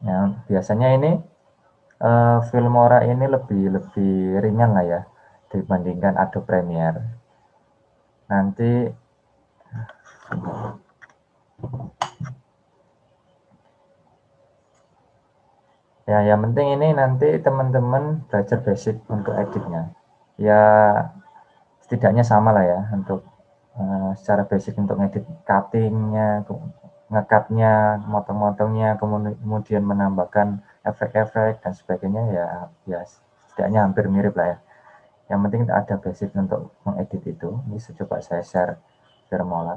Nah, biasanya ini Filmora ini lebih ringan lah ya dibandingkan Adobe Premiere. Nanti ya yang penting ini nanti teman-teman belajar basic untuk editnya. Ya setidaknya sama lah ya untuk secara basic untuk ngedit cuttingnya, ngecutnya, motong-motongnya, kemudian menambahkan efek-efek dan sebagainya ya, ya setidaknya hampir mirip lah ya. Yang penting ada basic untuk mengedit itu. Ini coba saya share Filmora.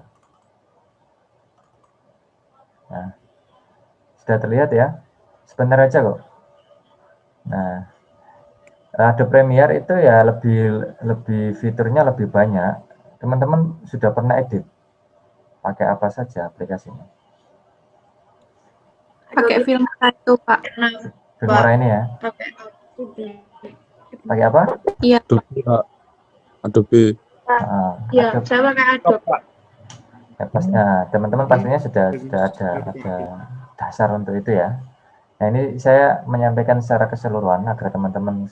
Nah, sudah terlihat ya? Sebentar aja kok. Nah, Adobe Premiere itu ya lebih lebih fiturnya lebih banyak. Teman-teman sudah pernah edit pakai apa saja aplikasinya? Pakai film itu Pak. Filmora ini ya. Pakai apa? Iya. Adobe. Iya, saya pakai Adobe. Ya, teman-teman pastinya sudah ada dasar untuk itu ya. Nah ini saya menyampaikan secara keseluruhan agar teman-teman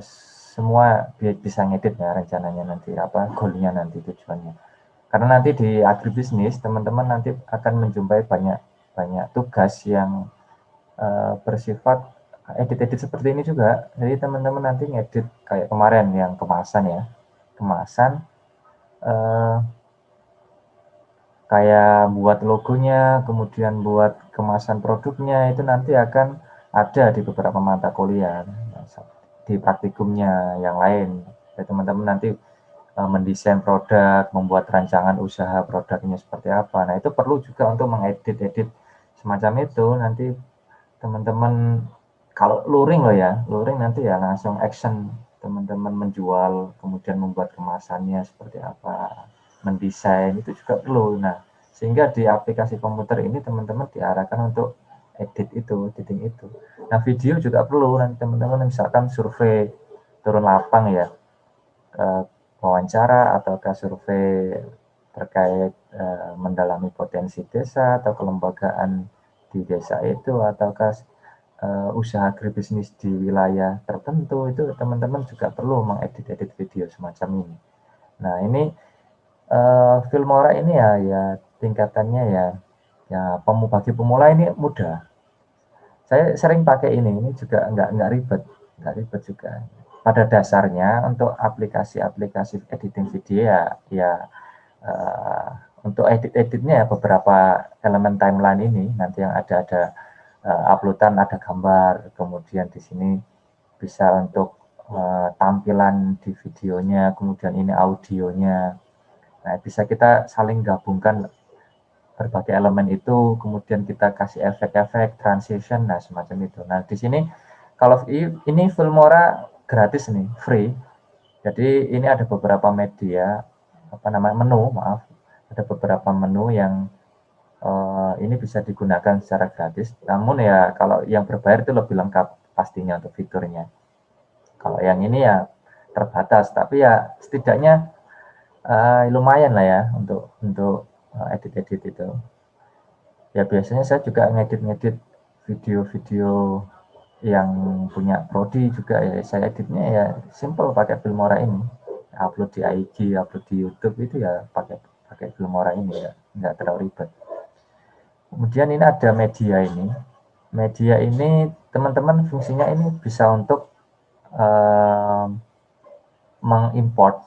semua bisa ngedit ya rencananya nanti apa goalnya nanti tujuannya. Karena nanti di agribisnis teman-teman nanti akan menjumpai banyak banyak tugas yang bersifat edit-edit seperti ini juga. Jadi teman-teman nanti ngedit kayak kemarin yang kemasan ya, kemasan eh, kayak buat logonya, kemudian buat kemasan produknya itu nanti akan ada di beberapa mata kuliah di praktikumnya yang lain. Jadi teman-teman nanti mendesain produk, membuat rancangan usaha produknya seperti apa. Nah, itu perlu juga untuk mengedit-edit semacam itu. Nanti teman-teman kalau luring loh ya, luring nanti ya langsung action teman-teman menjual, kemudian membuat kemasannya seperti apa, mendesain itu juga perlu. Nah, sehingga di aplikasi komputer ini teman-teman diarahkan untuk editing itu. Nah, video juga perlu nanti teman-teman misalkan survei turun lapang ya, wawancara ataukah survei terkait mendalami potensi desa atau kelembagaan di desa itu ataukah usaha agribisnis di wilayah tertentu itu teman-teman juga perlu mengedit-edit video semacam ini. Nah ini Filmora ini ya tingkatannya ya bagi pemula ini mudah. Saya sering pakai ini juga nggak ribet juga. Pada dasarnya untuk aplikasi-aplikasi editing video ya uh, untuk edit-editnya ya beberapa elemen timeline ini nanti yang ada uploadan ada gambar, kemudian di sini bisa untuk tampilan di videonya, kemudian ini audionya. Nah, bisa kita saling gabungkan berbagai elemen itu, kemudian kita kasih efek-efek, transition, nah semacam itu. Nah, di sini kalau ini Filmora gratis nih, free. Jadi ini ada beberapa media, apa namanya menu, maaf, ada beberapa menu yang ini bisa digunakan secara gratis. Namun ya kalau yang berbayar itu lebih lengkap pastinya untuk fiturnya. Kalau yang ini ya terbatas, tapi ya setidaknya lumayan lah ya untuk edit-edit itu. Ya biasanya saya juga ngedit-ngedit video-video yang punya prodi juga ya saya editnya ya simple pakai Filmora ini. Upload di IG, upload di YouTube itu ya pakai pakai Filmora ini ya, nggak terlalu ribet. Kemudian ini ada media ini. Media ini teman-teman fungsinya ini bisa untuk uh, mengimport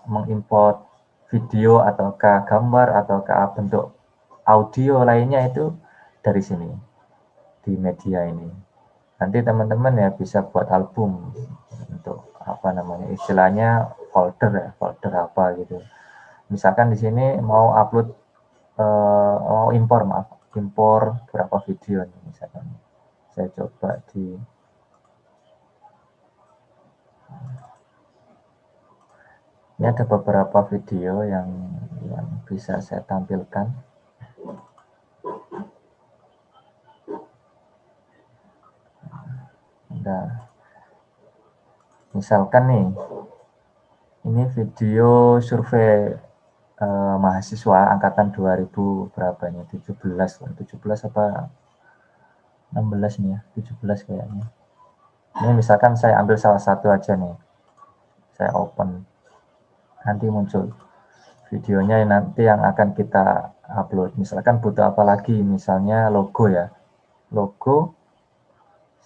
video ataukah gambar ataukah bentuk audio lainnya itu dari sini di media ini. Nanti teman-teman ya bisa buat album untuk apa namanya istilahnya folder ya, folder apa gitu. Misalkan di sini mau upload mau impor maaf, impor berapa video nih misalkan. Saya coba di ini ada beberapa video yang bisa saya tampilkan. Nah, misalkan nih, ini video survei mahasiswa angkatan 2000 berapa ini 17 apa 16 nih ya, 17 kayaknya. Ini misalkan saya ambil salah satu aja nih, saya open, nanti muncul videonya nanti yang akan kita upload. Misalkan butuh apa lagi, misalnya logo ya, logo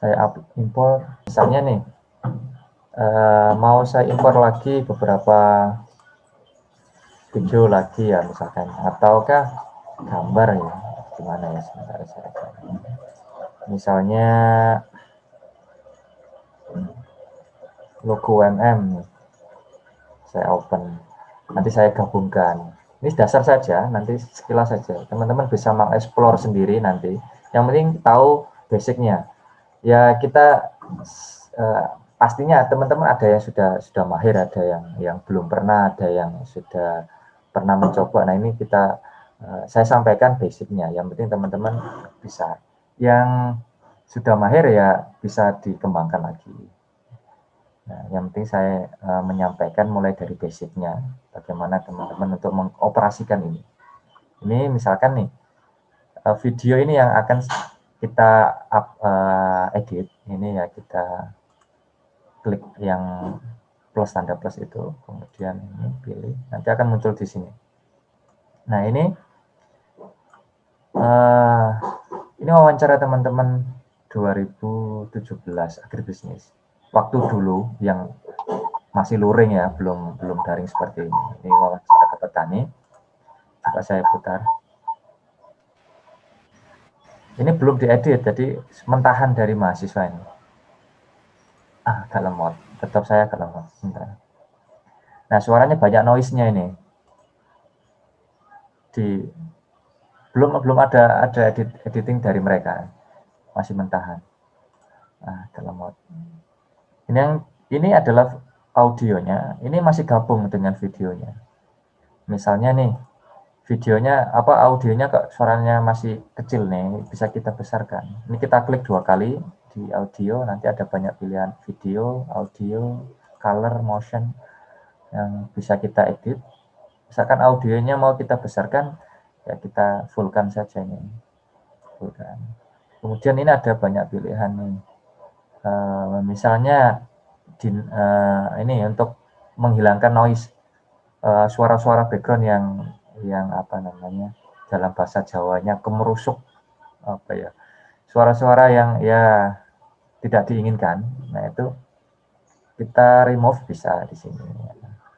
saya impor, misalnya nih mau saya impor lagi beberapa video lagi ya misalkan, ataukah gambar ya, gimana ya, sebentar saya misalnya logo UMM nih, saya open, nanti saya gabungkan. Ini dasar saja, nanti sekilas saja. Teman-teman bisa mengeksplor sendiri nanti. Yang penting tahu basicnya. Ya kita pastinya teman-teman ada yang sudah mahir, ada yang belum pernah, ada yang sudah pernah mencoba. Nah ini kita saya sampaikan basicnya. Yang penting teman-teman bisa. Yang sudah mahir ya bisa dikembangkan lagi. Nah, yang penting saya menyampaikan mulai dari basicnya, bagaimana teman-teman untuk mengoperasikan ini. Ini misalkan nih, video ini yang akan kita edit, ini ya kita klik yang plus, tanda plus itu, kemudian ini pilih, nanti akan muncul di sini. Nah ini wawancara teman-teman 2017 agribisnis. Waktu dulu yang masih luring ya, belum daring seperti ini. Ini wawancara ke petani. Coba saya putar. Ini belum diedit, jadi mentahan dari mahasiswa ini. Agak lemot. Tetap saya agak lemot. Bentar. Nah, suaranya banyak noise-nya ini. Belum ada editing dari mereka. Masih mentahan. Agak lemot. Ini adalah audionya. Ini masih gabung dengan videonya. Misalnya nih, videonya audionya kok suaranya masih kecil nih, bisa kita besarkan. Ini kita klik 2 kali di audio, nanti ada banyak pilihan video, audio, color, motion yang bisa kita edit. Misalkan audionya mau kita besarkan, ya kita fullkan saja ini. Fullkan. Kemudian ini ada banyak pilihan nih. Misalnya ini untuk menghilangkan noise, suara-suara background yang apa namanya, dalam bahasa Jawanya kemerusuk, apa ya, suara-suara yang ya tidak diinginkan. Nah itu kita remove bisa di sini.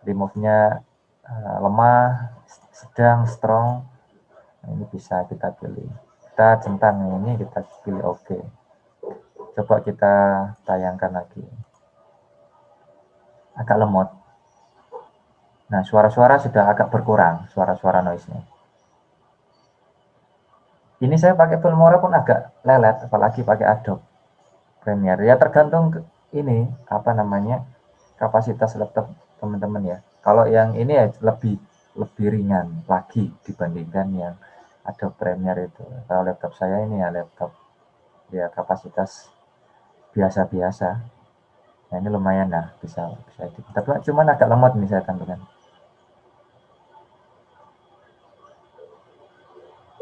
Remove-nya lemah, sedang, strong. Nah, ini bisa kita pilih. Kita centang ini, kita pilih OK. Coba kita tayangkan lagi. Agak lemot. Nah, suara-suara sudah agak berkurang, suara-suara noise-nya. Ini saya pakai Filmora pun agak lelet, apalagi pakai Adobe Premiere. Ya tergantung ini apa namanya, kapasitas laptop teman-teman ya. Kalau yang ini ya lebih ringan lagi dibandingkan yang Adobe Premiere itu. Kalau laptop saya ini ya laptop ya kapasitas biasa-biasa. Nah ini lumayan lah, bisa edit. Tapi cuman agak lemot nih saya tampilkan.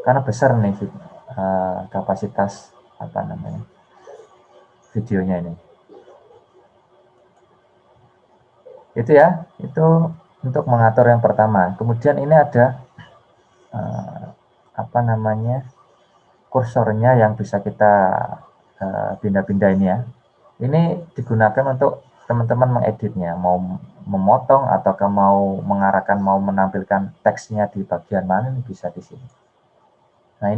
Karena besar nih kapasitas apa namanya videonya ini. Itu ya, itu untuk mengatur yang pertama. Kemudian ini ada apa namanya, kursornya yang bisa kita pindah-pindah ini ya. Ini digunakan untuk teman-teman mengeditnya, mau memotong ataukah mau mengarahkan, mau menampilkan teksnya di bagian mana, ini bisa di sini. Nah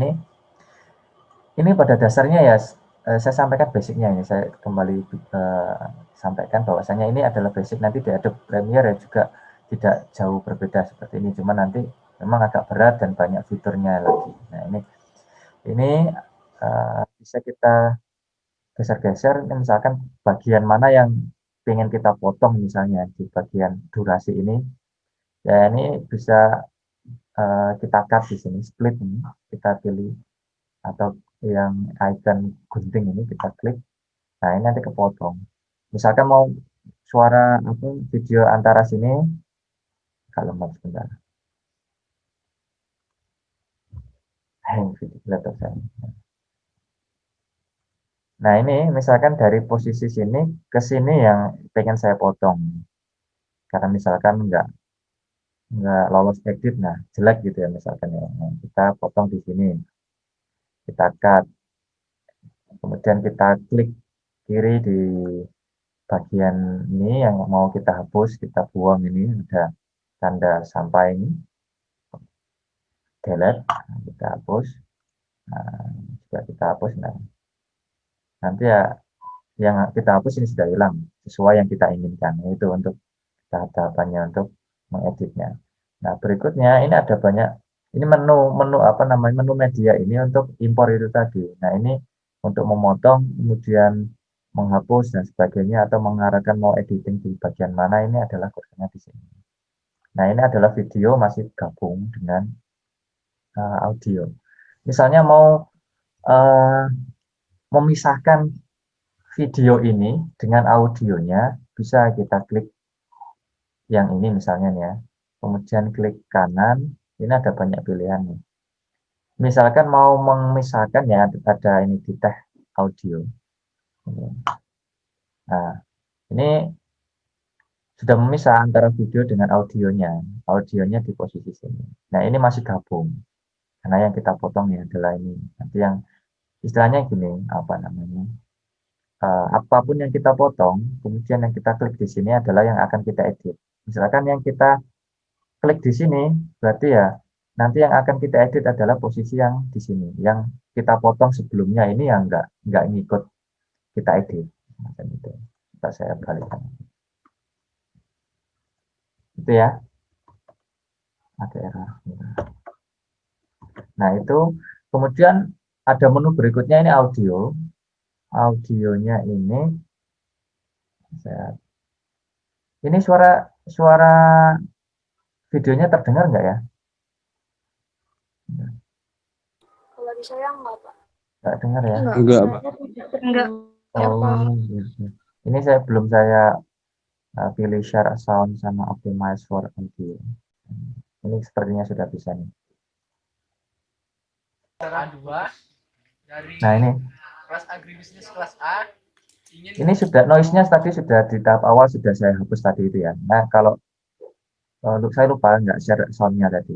ini pada dasarnya ya saya sampaikan basicnya ini, saya kembali sampaikan bahwasanya ini adalah basic. Nanti di Adobe Premiere ya juga tidak jauh berbeda seperti ini, cuma nanti memang agak berat dan banyak fiturnya lagi. Nah ini bisa kita geser-geser, misalkan bagian mana yang ingin kita potong, misalnya di bagian durasi ini, ya ini bisa kita cut di sini, split ini, kita pilih, atau yang icon gunting ini kita klik. Nah ini nanti kepotong. Misalkan mau suara video antara sini, kalau mau sebentar. Video laptop saya. Nah ini misalkan dari posisi sini ke sini yang pengen saya potong. Karena misalkan nggak lolos edit, nah jelek gitu ya misalkan ya. Nah, kita potong di sini, kita cut, kemudian kita klik kiri di bagian ini yang mau kita hapus, kita buang ini ada tanda sampai ini, delete, nah, kita hapus, nah, sudah kita hapus, nah nanti ya yang kita hapus ini sudah hilang sesuai yang kita inginkan, itu untuk tahap-tahapannya untuk mengeditnya. Nah berikutnya ini ada banyak, ini menu apa namanya, menu media ini untuk impor itu tadi. Nah ini untuk memotong kemudian menghapus dan sebagainya atau mengarahkan mau editing di bagian mana, ini adalah kursornya di sini. Nah ini adalah video masih gabung dengan audio. Misalnya mau uh, memisahkan video ini dengan audionya, bisa kita klik yang ini misalnya nih ya. Kemudian klik kanan, ini ada banyak pilihan nih. Misalkan mau memisahkan ya, ada ini di teh audio. Nah, ini sudah memisah antara video dengan audionya. Audionya di posisi sini. Nah, ini masih gabung. Karena yang kita potong ya adalah ini. Nanti yang istilahnya gini, apa namanya? Apapun yang kita potong, kemudian yang kita klik di sini adalah yang akan kita edit. Misalkan yang kita klik di sini, berarti ya nanti yang akan kita edit adalah posisi yang di sini. Yang kita potong sebelumnya ini yang nggak ngikut kita edit. Macam itu. Kita saya balikan. Itu ya, ada error. Nah itu, kemudian ada menu berikutnya ini audio. Audionya ini, ini suara suara videonya terdengar nggak ya? Kalau di saya enggak, Pak. Nggak dengar ya? Enggak, Pak. Enggak. Oh, iya, iya. Ini belum saya pilih share sound sama optimize for audio. Ini sepertinya sudah bisa nih. Nah ini, kelas agribisnis kelas A ini sudah noise-nya tadi sudah di tahap awal sudah saya hapus tadi itu ya. Nah kalau saya lupa nggak share sound-nya tadi.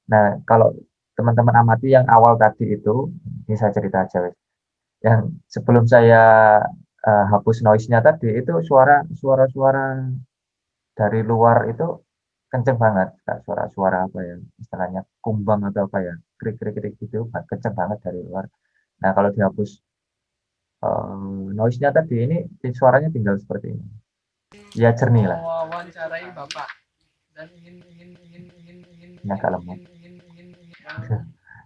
Nah kalau teman-teman amati yang awal tadi itu, ini saya cerita aja wes. Yang sebelum saya hapus noise-nya tadi itu suara-suara dari luar itu kenceng banget, Kak. Suara-suara apa ya, istilahnya kumbang atau apa ya, krik-krik gitu, kenceng banget dari luar. Nah, kalau dihapus noise-nya tadi, ini suaranya tinggal seperti ini. Ya jernih lah. mewawancarai Bapak dan ingin Ini agak lemot.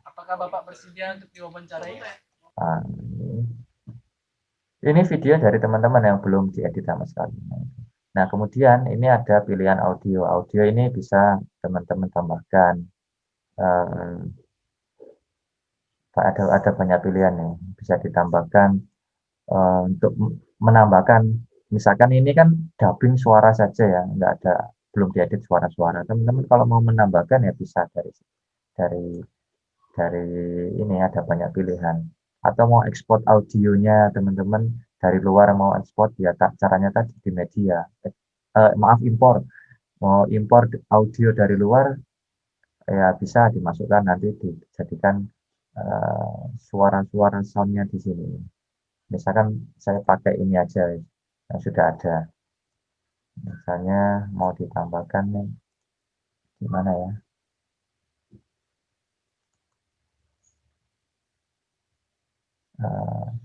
apakah Bapak bersedia untuk diwawancarai? Nah, ini video dari teman-teman yang belum diedit sama sekali. Nah, kemudian ini ada pilihan audio. Audio ini bisa teman-teman tambahkan. Ada banyak pilihan nih, bisa ditambahkan untuk menambahkan. Misalkan ini kan dubbing suara saja ya, nggak ada, belum diedit suara-suara. Teman-teman kalau mau menambahkan ya bisa dari dari ini ada banyak pilihan. Atau mau ekspor audionya teman-teman dari luar, mau ekspor ya caranya tadi di media. Maaf, impor. Mau impor audio dari luar ya bisa dimasukkan, nanti dijadikan suara-suara soundnya di sini. Misalkan saya pakai ini aja yang sudah ada. Misalnya mau ditambahkan nih, gimana ya?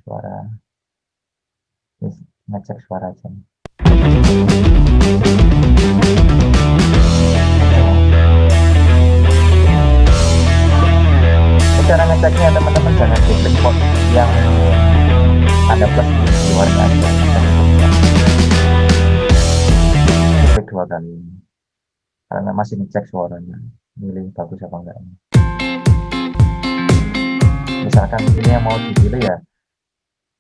Suara, ngecek suara aja. Cara ngeceknya teman-teman jangan klik pot yang ada plus di luarnya aja. Klik 2 kali karena masih ngecek suaranya, milih bagus apa enggak. Misalkan ini yang mau dipilih ya,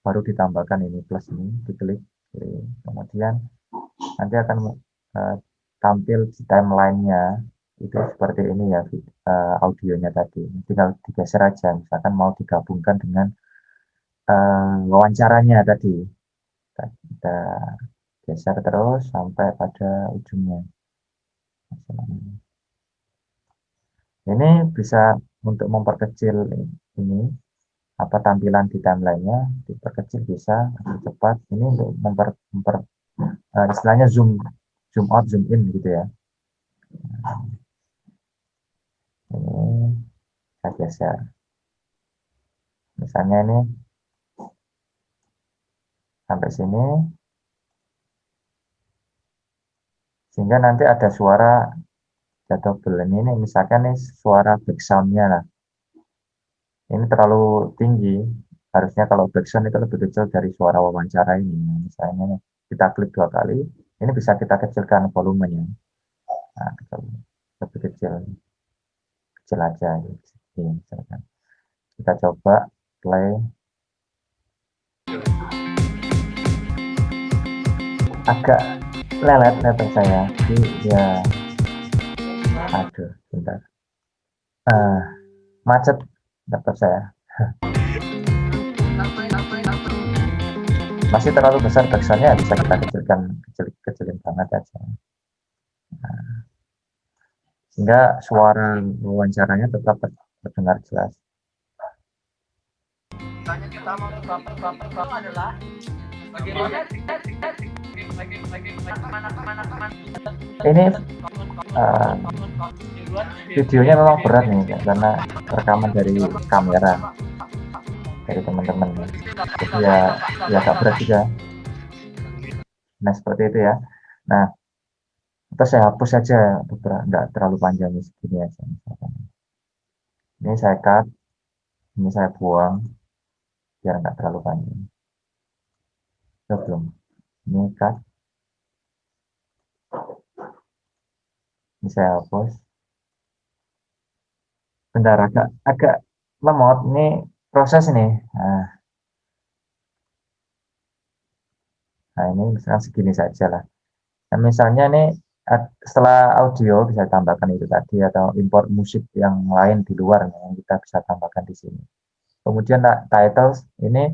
baru ditambahkan ini plus ini, diklik, kemudian nanti akan tampil di timelinenya itu seperti ini ya, audionya tadi. Tinggal digeser aja, misalkan mau digabungkan dengan wawancaranya tadi. Kita geser terus sampai pada ujungnya. Ini bisa untuk memperkecil ini apa tampilan di timeline-nya, diperkecil bisa lebih cepat. Ini untuk istilahnya zoom out, zoom in gitu ya. Ini saya geser. Misalnya ini sampai sini, sehingga nanti ada suara double. Ini misalkan nih suara backsound-nya lah. Ini terlalu tinggi. Harusnya kalau backsound itu lebih kecil dari suara wawancara ini. Misalnya kita klik 2 kali, ini bisa kita kecilkan volumenya. Nah, lebih kecil. Kecil aja. Gitu. Misalkan. Kita coba play. Agak lelet laptop saya. Jadi ya, aduh, bentar. Macet laptop saya. Masih terlalu besar backsound-nya, bisa kita kecilin banget aja. Nah, sehingga suara wawancaranya tetap terdengar jelas. Tanya kita mau adalah bagaimana Ini videonya memang berat nih karena rekaman dari kamera dari teman-teman. Jadi ya agak berat juga. Nah seperti itu ya. Nah atau saya hapus saja nggak terlalu panjang segini aja. Ini saya cut, ini saya buang biar nggak terlalu panjang. Belum. Ini cut. Ini saya hapus. Bentar agak lemot ini proses ini. Nah ini misalnya segini saja lah. Nah, misalnya nih setelah audio bisa tambahkan itu tadi atau import musik yang lain di luar yang kita bisa tambahkan di sini. Kemudian titles ini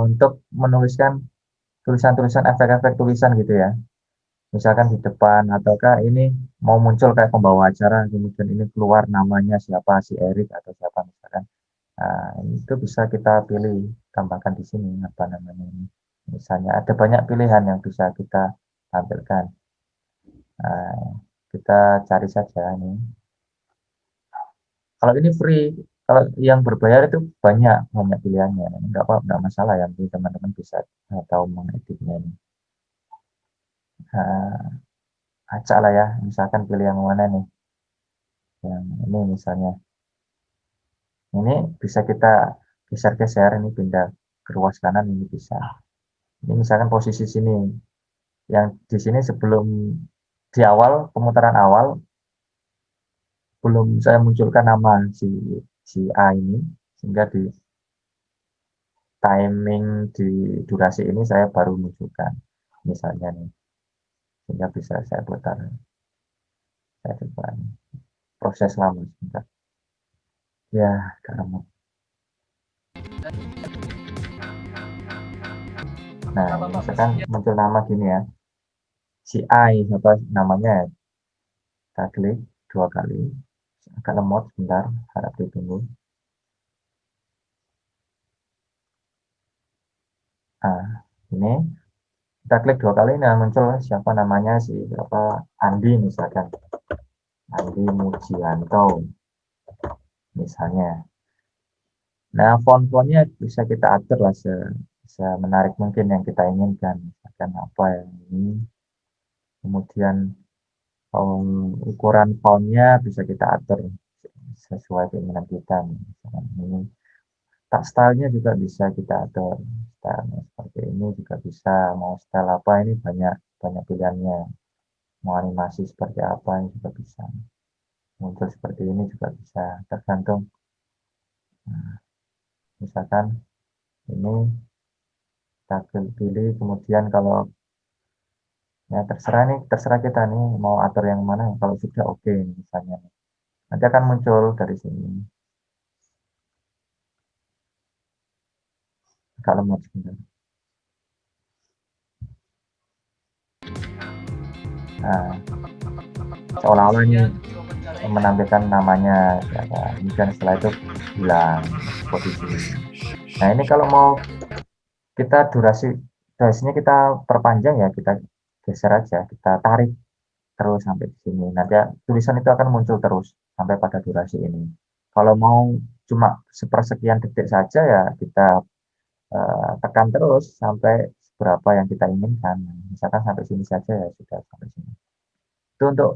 untuk menuliskan tulisan-tulisan efek-efek tulisan gitu ya. Misalkan di depan ataukah ini mau muncul kayak pembawa acara kemudian ini keluar namanya siapa si Erik atau siapa misalkan. Nah, itu bisa kita pilih tambahkan di sini apa namanya ini. Misalnya ada banyak pilihan yang bisa kita tampilkan. Nah, kita cari saja ini. Kalau ini free, kalau yang berbayar itu banyak pilihannya. Enggak masalah ya, teman-teman bisa tahu mengeditnya ini. Acak lah ya, misalkan pilih yang mana nih. Yang ini misalnya. Ini bisa kita geser-geser, ini pindah ke ruas kanan ini bisa. Ini misalkan posisi sini. Yang di sini sebelum di awal pemutaran awal belum saya munculkan nama si A ini sehingga di timing di durasi ini saya baru munculkan misalnya nih sehingga bisa saya putar. Saya coba nih. Proses lama sebentar. Ya, karena nah misalkan muncul nama gini ya si A apa namanya, kita klik 2 kali agak lemot sebentar, harap ditunggu. Nah ini kita klik 2 kali, nah muncul siapa namanya si apa Andi misalkan, Andi Mujianto misalnya. Nah font-fontnya bisa kita atur lah menarik mungkin yang kita inginkan, misalkan apa yang ini. Kemudian ukuran fontnya bisa kita atur sesuai keinginan kita. Misalkan ini stylenya juga bisa kita atur, stylenya seperti ini juga bisa, mau style apa ini banyak pilihannya, mau animasi seperti apa ini juga bisa, muncul seperti ini juga bisa, tergantung. Nah, misalkan ini kita pilih, kemudian kalau ya terserah kita nih mau atur yang mana, kalau sudah oke misalnya nanti akan muncul dari sini. agak lemot sebentar. Nah, seolah-olah ini menampilkan namanya ya, kemudian setelah itu hilang posisi. Nah, ini kalau mau kita durasinya kita perpanjang ya, kita geser aja, kita tarik terus sampai di sini. Nanti tulisan itu akan muncul terus sampai pada durasi ini. Kalau mau cuma sepersekian detik saja ya kita tekan terus sampai berapa yang kita inginkan. Misalkan sampai sini saja ya sudah sampai sini. Itu untuk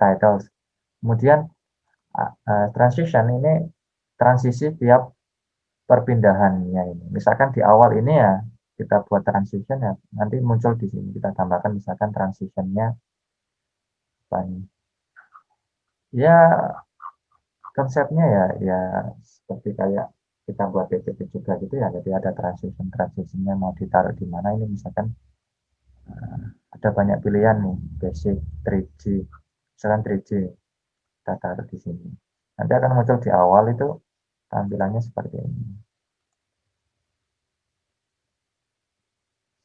titles. Kemudian transition ini transisi tiap perpindahannya ini. Misalkan di awal ini ya kita buat transition ya, nanti muncul di sini kita tambahkan misalkan transitionnya apa nih? Ya konsepnya ya seperti kayak kita buat PPT juga gitu ya. Jadi ada transitionnya mau ditaruh di mana ini misalkan ada banyak pilihan nih basic 3G misalkan 3G kita taruh di sini. Nanti akan muncul di awal itu tampilannya seperti ini.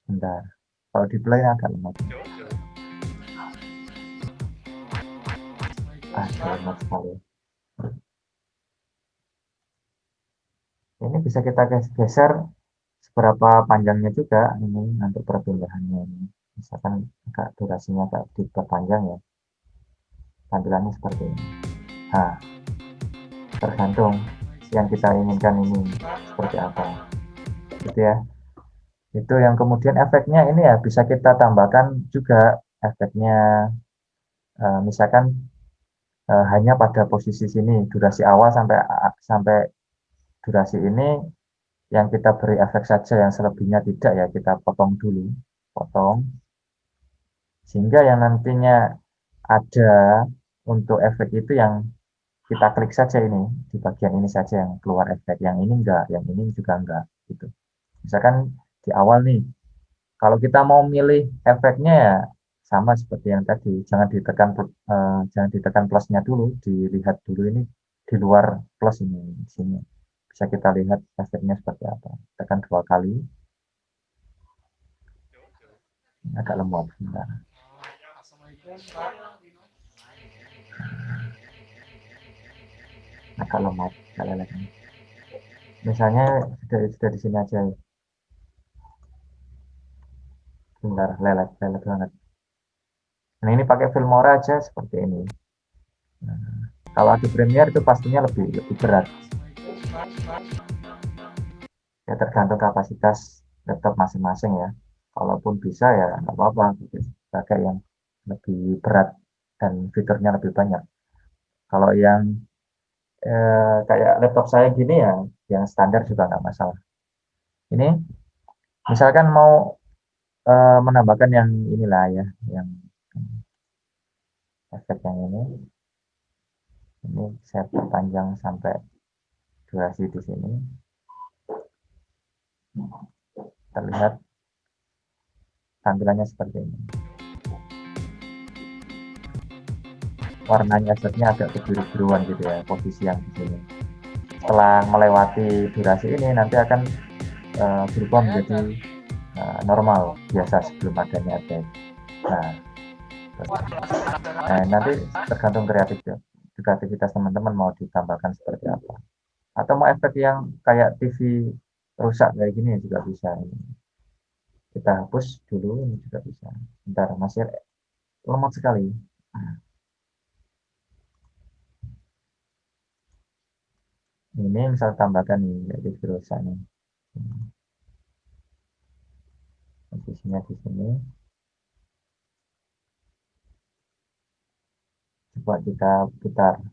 Bentar. Kalau di play agak lemot. Lemot sekali. Ini bisa kita geser seberapa panjangnya juga ini untuk perpindahannya ini. Misalkan agak durasinya agak diperpanjang ya. Tampilannya seperti ini. Nah, tergantung yang kita inginkan ini seperti apa. Gitu ya. Itu yang kemudian efeknya ini ya bisa kita tambahkan juga efeknya misalkan hanya pada posisi sini durasi awal sampai durasi ini yang kita beri efek saja, yang selebihnya tidak ya kita potong dulu, potong sehingga yang nantinya ada untuk efek itu yang kita klik saja ini di bagian ini saja yang keluar efek, yang ini enggak, yang ini juga enggak gitu. Misalkan di awal nih kalau kita mau milih efeknya ya sama seperti yang tadi, jangan ditekan plusnya dulu, dilihat dulu ini di luar plus ini di sini. Bisa kita lihat efeknya seperti apa. Tekan 2 kali. Agak lemot. Bentar. Agak lemot, agak lelet. Misalnya sudah di sini aja. Bentar, lelet banget. Nah ini pakai Filmora aja seperti ini. Nah, kalau Adobe Premiere itu pastinya lebih berat. Ya tergantung kapasitas laptop masing-masing ya. Kalaupun bisa ya nggak apa-apa pakai yang lebih berat dan fiturnya lebih banyak. Kalau yang kayak laptop saya gini ya, yang standar juga nggak masalah. Ini misalkan mau menambahkan yang inilah ya, yang efek yang ini saya perpanjang sampai durasi di sini. Terlihat tampilannya seperti ini. Warnanya efeknya agak kebiru-biruan gitu ya, posisi yang di sini. Setelah melewati durasi ini nanti akan berubah menjadi normal biasa sebelum adanya efek. Nah, nanti tergantung kreativitas teman-teman mau ditambahkan seperti apa. Atau mau efek yang kayak TV rusak kayak gini juga bisa. Kita hapus dulu ini juga bisa. Bentar, masih lemot sekali. Ini misal tambahkan nih TV rusak nih. Posisinya di sini. Coba kita putar.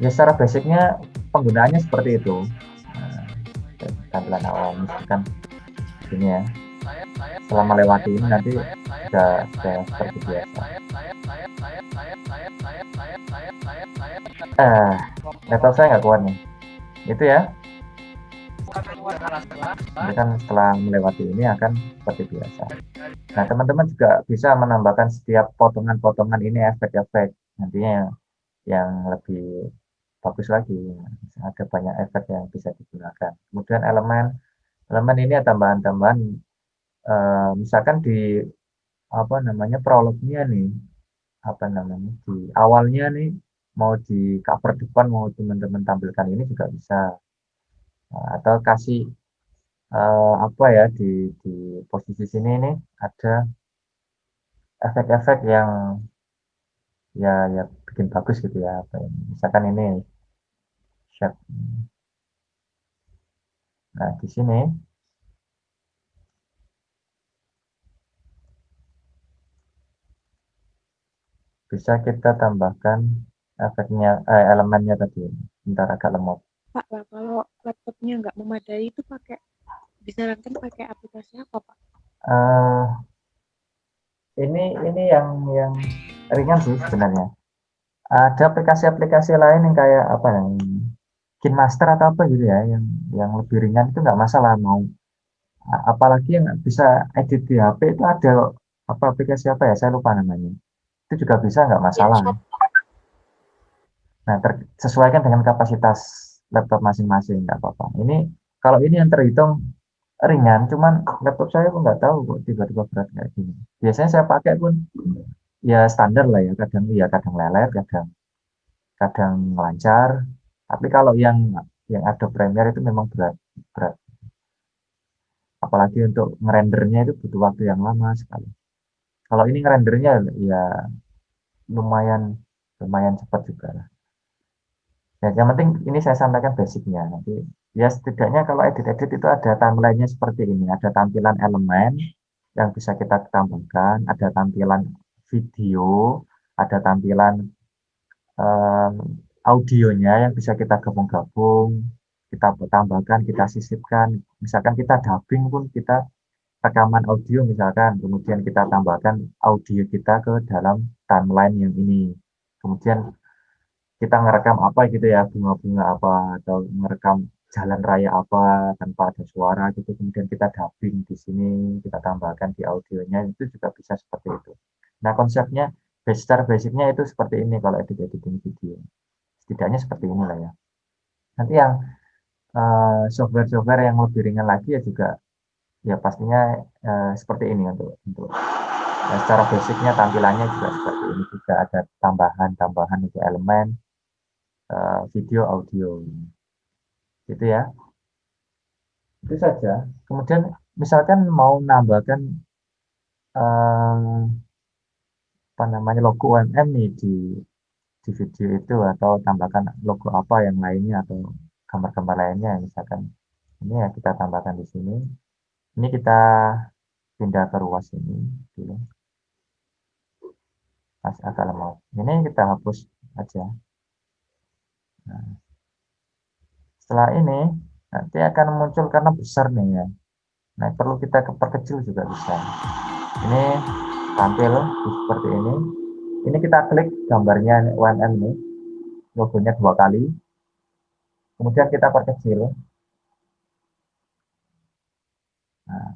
Ya secara basicnya penggunaannya seperti itu. Tampilan awal misalkan ini ya. Setelah melewati ini nanti sudah seperti biasa. Laptop saya nggak kuat nih. Itu ya. Jadi kan setelah melewati ini akan seperti biasa. Nah, teman-teman juga bisa menambahkan setiap potongan-potongan ini efek-efek nantinya yang lebih bagus lagi. Ada banyak efek yang bisa digunakan. Kemudian elemen ini ya tambahan-tambahan, misalkan di apa namanya prolognya nih, apa namanya di awalnya nih mau di cover depan mau teman-teman tampilkan ini juga bisa. Atau kasih apa ya di posisi sini nih ada efek-efek yang ya bikin bagus gitu ya. Apa ya, misalkan ini shape. Nah, di sini bisa kita tambahkan efeknya, elemennya tadi, bentar agak lemot. Pak, kalau laptopnya nggak memadai itu disarankan pakai aplikasi apa, Pak? Eh, ini yang ringan sih sebenarnya. Ada aplikasi-aplikasi lain yang kayak apa yang KineMaster atau apa gitu ya, yang lebih ringan itu nggak masalah mau. Apalagi yang bisa edit di HP itu ada apa aplikasi apa ya, saya lupa namanya. Itu juga bisa nggak masalah. InShot. Nah, sesuaikan dengan kapasitas laptop masing-masing, nggak apa-apa. Ini kalau ini yang terhitung ringan, cuman laptop saya pun nggak tahu kok tiba-tiba berat kayak gini. Biasanya saya pakai pun ya standar lah ya, kadang iya kadang lelet, kadang kadang lancar. Tapi kalau yang ada Premiere itu memang berat, berat. Apalagi untuk ngerendernya itu butuh waktu yang lama sekali. Kalau ini ngerendernya ya lumayan lumayan cepat juga lah. Ya, yang penting ini saya sampaikan basicnya. Nanti ya setidaknya kalau edit-edit itu ada timelinenya seperti ini. Ada tampilan elemen yang bisa kita tambahkan, ada tampilan video, ada tampilan em, audionya yang bisa kita gabung-gabung, kita tambahkan, kita sisipkan. Misalkan kita dubbing pun kita rekaman audio misalkan, kemudian kita tambahkan audio kita ke dalam timeline yang ini. Kemudian kita ngerekam apa gitu ya, bunga-bunga apa atau ngerekam jalan raya apa tanpa ada suara gitu, kemudian kita dubbing di sini, kita tambahkan di audionya, itu juga bisa seperti itu. Nah, konsepnya secara basicnya itu seperti ini kalau editing video. Setidaknya seperti inilah ya. Nanti yang software-software yang lebih ringan lagi ya juga ya pastinya seperti ini untuk secara basicnya tampilannya juga seperti ini, juga ada tambahan-tambahan untuk elemen video audio gitu ya, itu saja. Kemudian misalkan mau nambahkan apa namanya logo UMM nih di video itu, atau tambahkan logo apa yang lainnya atau gambar-gambar lainnya, misalkan ini ya kita tambahkan di sini. Ini kita pindah ke ruas ini dulu, agak lemot. Ini kita hapus aja. Nah, setelah ini nanti akan muncul karena besar nih ya. Nah, perlu kita perkecil juga bisa. Ini tampil seperti ini. Ini kita klik gambarnya UMM ini, logonya 2 kali. Kemudian kita perkecil. Nah,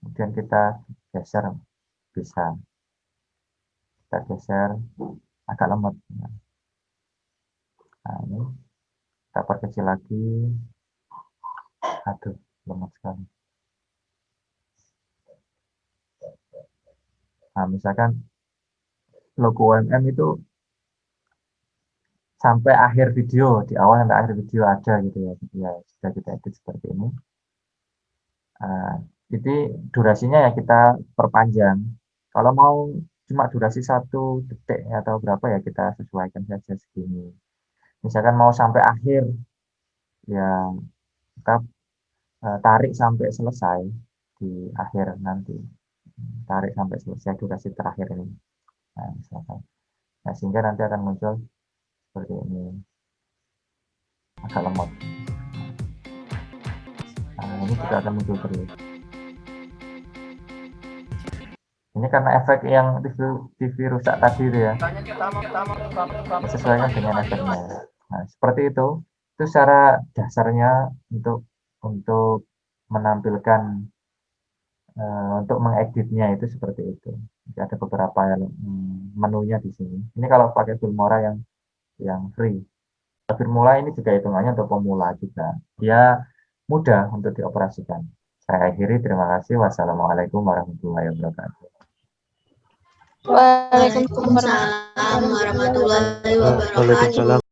kemudian kita geser bisa. Kita geser agak lemot. Nah, ini kita perkecil lagi. Aduh, lemot sekali. Nah, misalkan logo UMM itu sampai akhir video, di awal sampai akhir video ada gitu ya. Ya, sudah kita edit seperti ini. Jadi durasinya ya kita perpanjang. Kalau mau cuma durasi 1 detik atau berapa ya kita sesuaikan saja segini. Misalkan mau sampai akhir ya kita tarik sampai selesai di akhir nanti. Tarik sampai selesai durasi terakhir ini. Nah, misalkan. Nah, sehingga nanti akan muncul seperti ini. Agak lemot. Nah, ini juga akan muncul terus. Ini karena efek yang TV rusak tadi itu ya, sesuaikan dengan efeknya. Nah, seperti itu. Itu secara dasarnya untuk menampilkan untuk mengeditnya itu seperti itu. Jadi ada beberapa menunya di sini. Ini kalau pakai Filmora yang free. Firmula ini juga hitungannya untuk pemula juga. Ya mudah untuk dioperasikan. Saya akhiri, terima kasih. Wassalamualaikum warahmatullahi wabarakatuh. Waalaikumsalam warahmatullahi wabarakatuh. Waalaikumsalam.